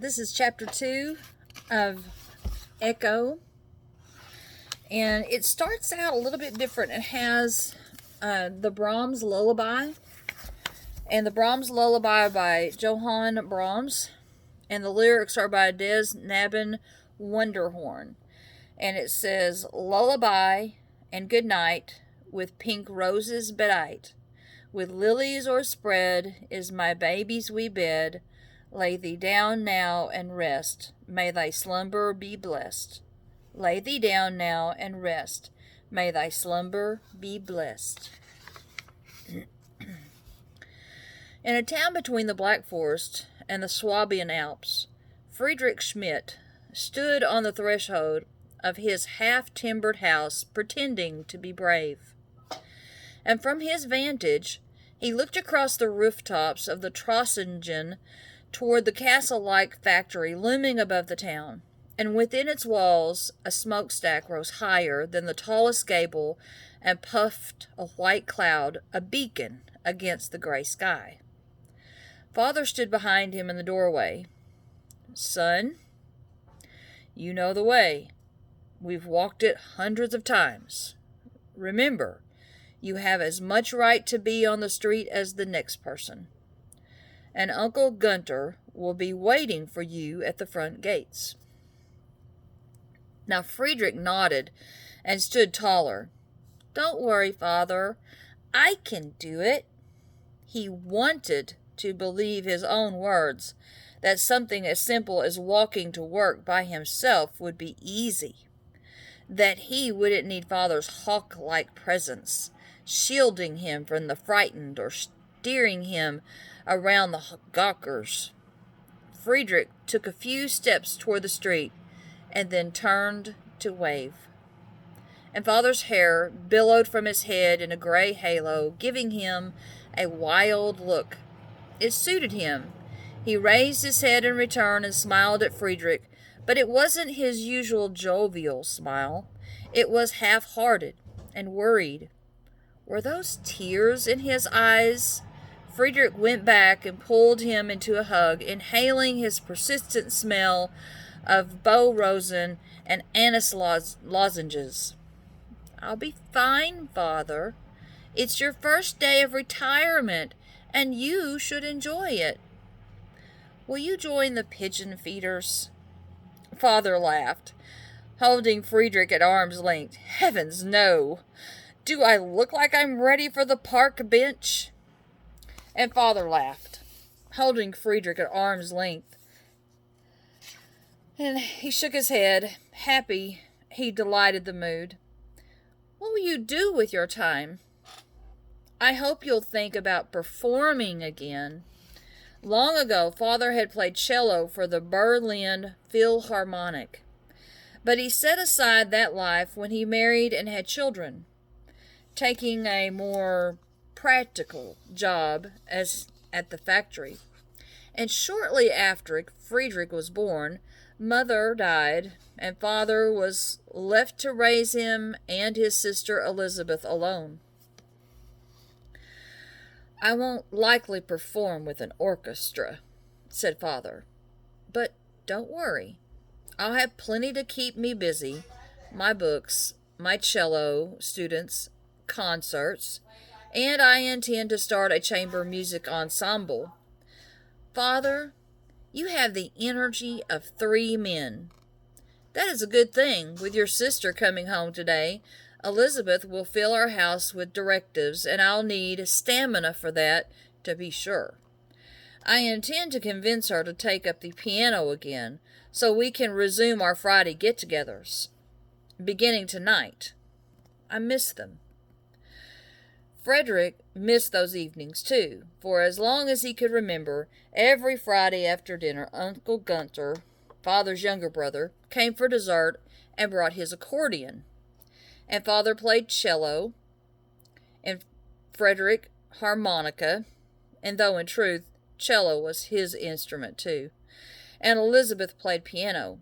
This is chapter 2 of Echo, and it starts out a little bit different. It has the Brahms Lullaby, and the Brahms Lullaby by Johann Brahms, and the lyrics are by Des Nabben Wunderhorn, and it says, "Lullaby and good night, with pink roses bedight, with lilies o'erspread is my baby's wee bed. Lay thee down now and rest, may thy slumber be blessed. Lay thee down now and rest, may thy slumber be blessed." In a town between the Black Forest and the Swabian Alps, Friedrich Schmidt stood on the threshold of his half-timbered house, pretending to be brave. And from his vantage, he looked across the rooftops of the Trossingen toward the castle-like factory looming above the town, and within its walls a smokestack rose higher than the tallest gable and puffed a white cloud, a beacon against the gray sky. Father stood behind him in the doorway. "Son, you know the way. We've walked it hundreds of times. Remember, you have as much right to be on the street as the next person. And Uncle Gunter will be waiting for you at the front gates." Now Friedrich nodded and stood taller. "Don't worry, Father. I can do it." He wanted to believe his own words, that something as simple as walking to work by himself would be easy, that he wouldn't need Father's hawk-like presence, shielding him from the frightened or steering him around the gawkers. Friedrich took a few steps toward the street and then turned to wave. And Father's hair billowed from his head in a gray halo, giving him a wild look. It suited him. He raised his head in return and smiled at Friedrich, but it wasn't his usual jovial smile. It was half-hearted and worried. Were those tears in his eyes? Friedrich went back and pulled him into a hug, inhaling his persistent smell of Beau Rosen and anise lozenges. "I'll be fine, Father. It's your first day of retirement, and you should enjoy it. Will you join the pigeon feeders?" Father laughed, holding Friedrich at arm's length. "Heavens, no! Do I look like I'm ready for the park bench?" And Father laughed, holding Friedrich at arm's length. And he shook his head, happy he delighted the mood. "What will you do with your time?" "I hope you'll think about performing again." Long ago, Father had played cello for the Berlin Philharmonic, but he set aside that life when he married and had children, taking a more practical job as at the factory. And shortly after Friedrich was born, Mother died, and Father was left to raise him and his sister Elizabeth alone. "I won't likely perform with an orchestra," said Father. "But don't worry. I'll have plenty to keep me busy. My books, my cello students, concerts, and I intend to start a chamber music ensemble. Father, you have the energy of 3 men. That is a good thing. With your sister coming home today, Elizabeth will fill our house with directives, and I'll need stamina for that, to be sure. I intend to convince her to take up the piano again, so we can resume our Friday get-togethers, beginning tonight. I miss them." Friedrich missed those evenings, too, for as long as he could remember, every Friday after dinner, Uncle Gunter, Father's younger brother, came for dessert and brought his accordion. And Father played cello, and Friedrich harmonica, and though in truth, cello was his instrument, too. And Elizabeth played piano.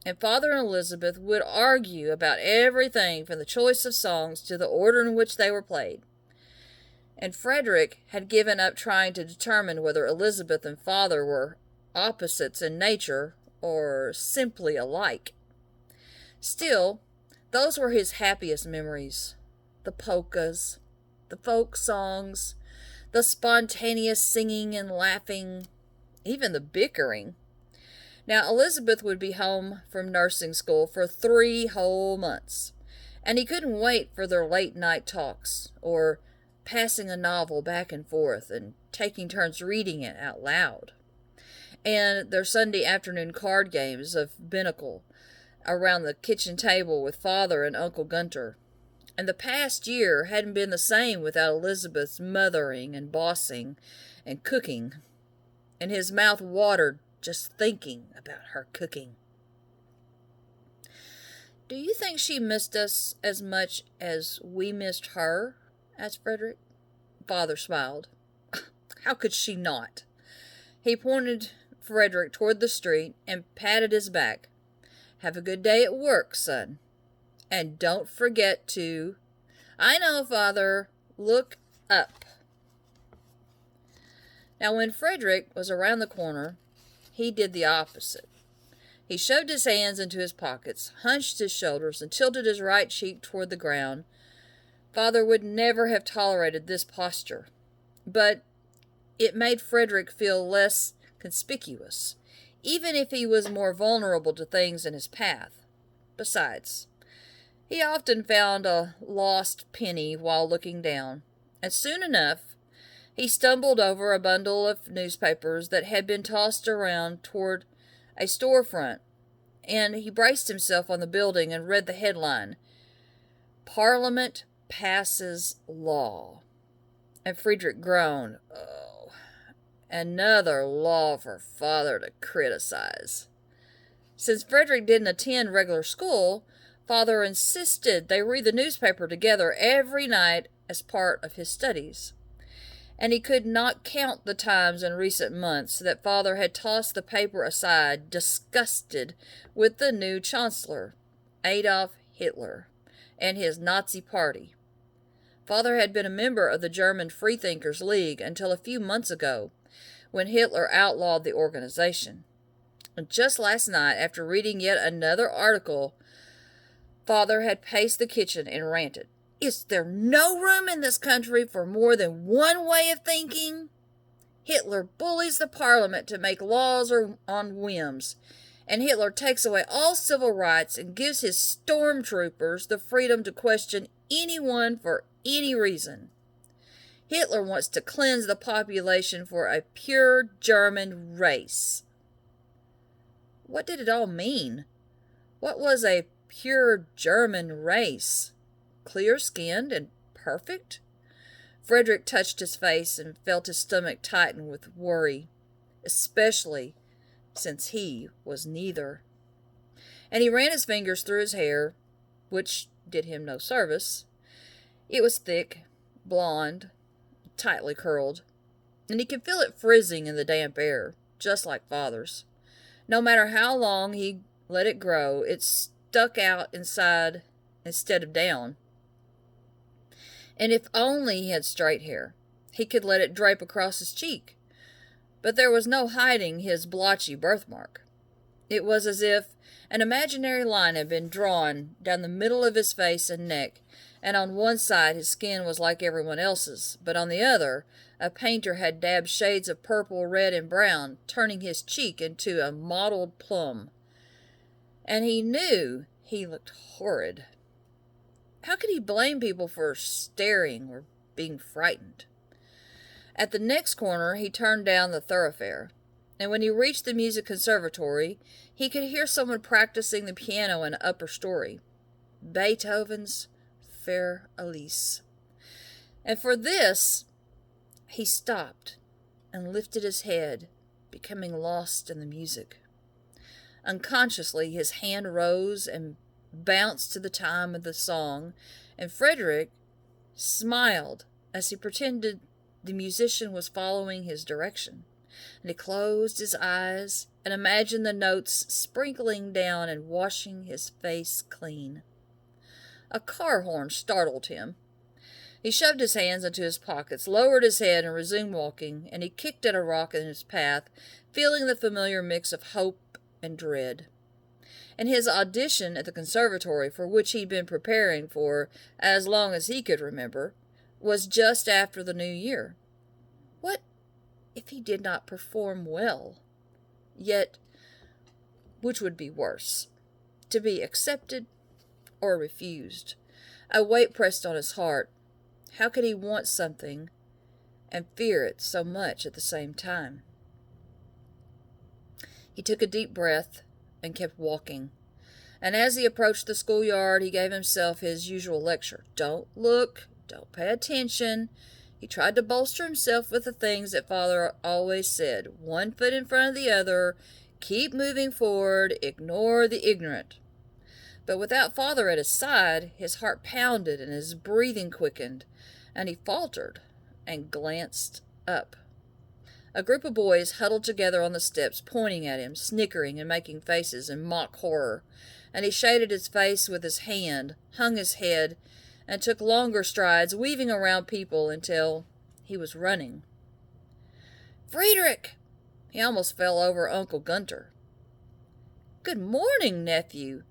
And Father and Elizabeth would argue about everything from the choice of songs to the order in which they were played. And Friedrich had given up trying to determine whether Elizabeth and Father were opposites in nature or simply alike. Still, those were his happiest memories. The polkas, the folk songs, the spontaneous singing and laughing, even the bickering. Now, Elizabeth would be home from nursing school for 3 whole months, and he couldn't wait for their late night talks, or passing a novel back and forth and taking turns reading it out loud, and their Sunday afternoon card games of Binnacle around the kitchen table with Father and Uncle Gunter. And the past year hadn't been the same without Elizabeth's mothering and bossing and cooking, and his mouth watered just thinking about her cooking. "Do you think she missed us as much as we missed her?" asked Frederick. Father smiled. How could she not? He pointed Frederick toward the street and patted his back. "Have a good day at work, son. And don't forget to—" "I know, Father. Look up." Now, when Frederick was around the corner, he did the opposite. He shoved his hands into his pockets, hunched his shoulders, and tilted his right cheek toward the ground. Father would never have tolerated this posture, but it made Frederick feel less conspicuous, even if he was more vulnerable to things in his path. Besides, he often found a lost penny while looking down, and soon enough he stumbled over a bundle of newspapers that had been tossed around toward a storefront, and he braced himself on the building and read the headline, "Parliament Passes Law." And Friedrich groaned. Oh, another law for Father to criticize. Since Frederick didn't attend regular school, Father insisted they read the newspaper together every night as part of his studies. And he could not count the times in recent months that Father had tossed the paper aside, disgusted with the new Chancellor, Adolf Hitler, and his Nazi party. Father had been a member of the German Freethinkers League until a few months ago, when Hitler outlawed the organization. And just last night, after reading yet another article, Father had paced the kitchen and ranted. "Is there no room in this country for more than one way of thinking? Hitler bullies the parliament to make laws on whims, and Hitler takes away all civil rights and gives his stormtroopers the freedom to question anyone for any reason. Hitler wants to cleanse the population for a pure German race." What did it all mean? What was a pure German race? Clear-skinned and perfect? Frederick touched his face and felt his stomach tighten with worry, especially since he was neither. And he ran his fingers through his hair, which did him no service. It was thick, blonde, tightly curled, and he could feel it frizzing in the damp air, just like Father's. No matter how long he let it grow, it stuck out inside instead of down. And if only he had straight hair, he could let it drape across his cheek. But there was no hiding his blotchy birthmark. It was as if an imaginary line had been drawn down the middle of his face and neck, and on one side his skin was like everyone else's, but on the other a painter had dabbed shades of purple, red, and brown, turning his cheek into a mottled plum. And he knew he looked horrid. How could he blame people for staring or being frightened? At the next corner he turned down the thoroughfare, and when he reached the music conservatory, he could hear someone practicing the piano in an upper story. Beethoven's Fair Elise. And for this, he stopped and lifted his head, becoming lost in the music. Unconsciously, his hand rose and bounced to the time of the song, and Frederick smiled as he pretended the musician was following his direction. And he closed his eyes and imagined the notes sprinkling down and washing his face clean. A car horn startled him, He shoved his hands into his pockets, lowered his head, and resumed walking, and he kicked at a rock in his path, feeling the familiar mix of hope and dread. And his audition at the conservatory, for which he'd been preparing for as long as he could remember, was just after the new year. What if he did not perform well? Yet, which would be worse, to be accepted or refused? A weight pressed on his heart. How could he want something and fear it so much at the same time? He took a deep breath and kept walking. And as he approached the schoolyard, he gave himself his usual lecture. Don't look, don't pay attention. He tried to bolster himself with the things that Father always said. One foot in front of the other, keep moving forward, ignore the ignorant. But without Father at his side, his heart pounded and his breathing quickened, and he faltered and glanced up. A group of boys huddled together on the steps, pointing at him, snickering and making faces in mock horror, and he shaded his face with his hand, hung his head, and took longer strides, weaving around people until he was running. Frwiderich! He almost fell over Uncle Gunter. Good morning, nephew.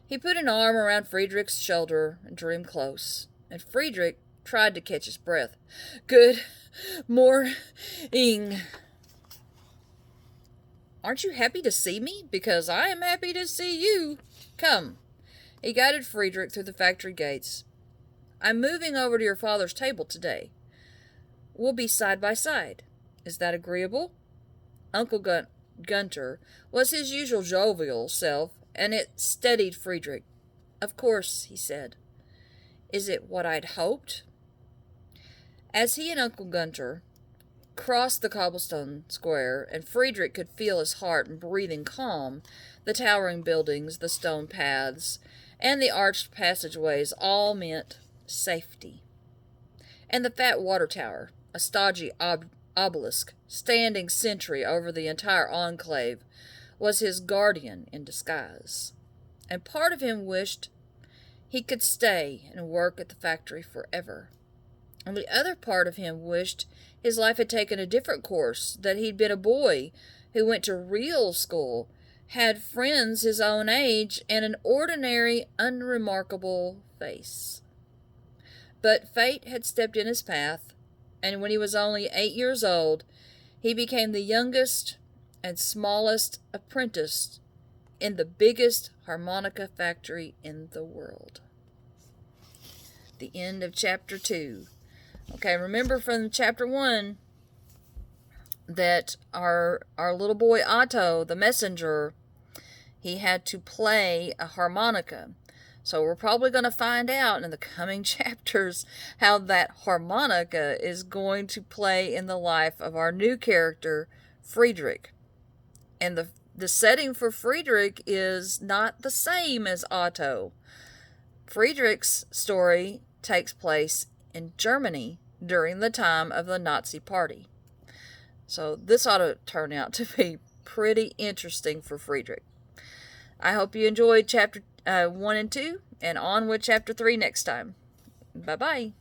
He put an arm around Frwierich's shoulder and drew him close, and Frwiderich tried to catch his breath. Good morning. Aren't you happy to see me? Because I am happy to see you. Come. He guided Frwiderich through the factory gates. I'm moving over to your father's table today. We'll be side by side. Is that agreeable? Uncle Gunter was his usual jovial self, and it steadied Frwiderich. Of course, he said. Is it what I'd hoped? As he and Uncle Gunter crossed the cobblestone square, and Frwiderich could feel his heart and breathing calm, the towering buildings, the stone paths, and the arched passageways all meant safety. And the fat water tower, a stodgy obelisk, standing sentry over the entire enclave, was his guardian in disguise. And part of him wished he could stay and work at the factory forever. And the other part of him wished his life had taken a different course, that he'd been a boy who went to real school, had friends his own age, and an ordinary, unremarkable face. But fate had stepped in his path, and when he was only 8 years old, he became the youngest and smallest apprentice in the biggest harmonica factory in the world. The end of chapter 2. Okay, remember from chapter 1 that our little boy Otto, the messenger, he had to play a harmonica. So we're probably going to find out in the coming chapters how that harmonica is going to play in the life of our new character, Frwiderich. And the setting for Frwiderich is not the same as Otto. Frwierich's story takes place in Germany during the time of the Nazi Party. So this ought to turn out to be pretty interesting for Frwiderich. I hope you enjoyed chapter 1 and 2, and on with chapter 3 next time. Bye-bye.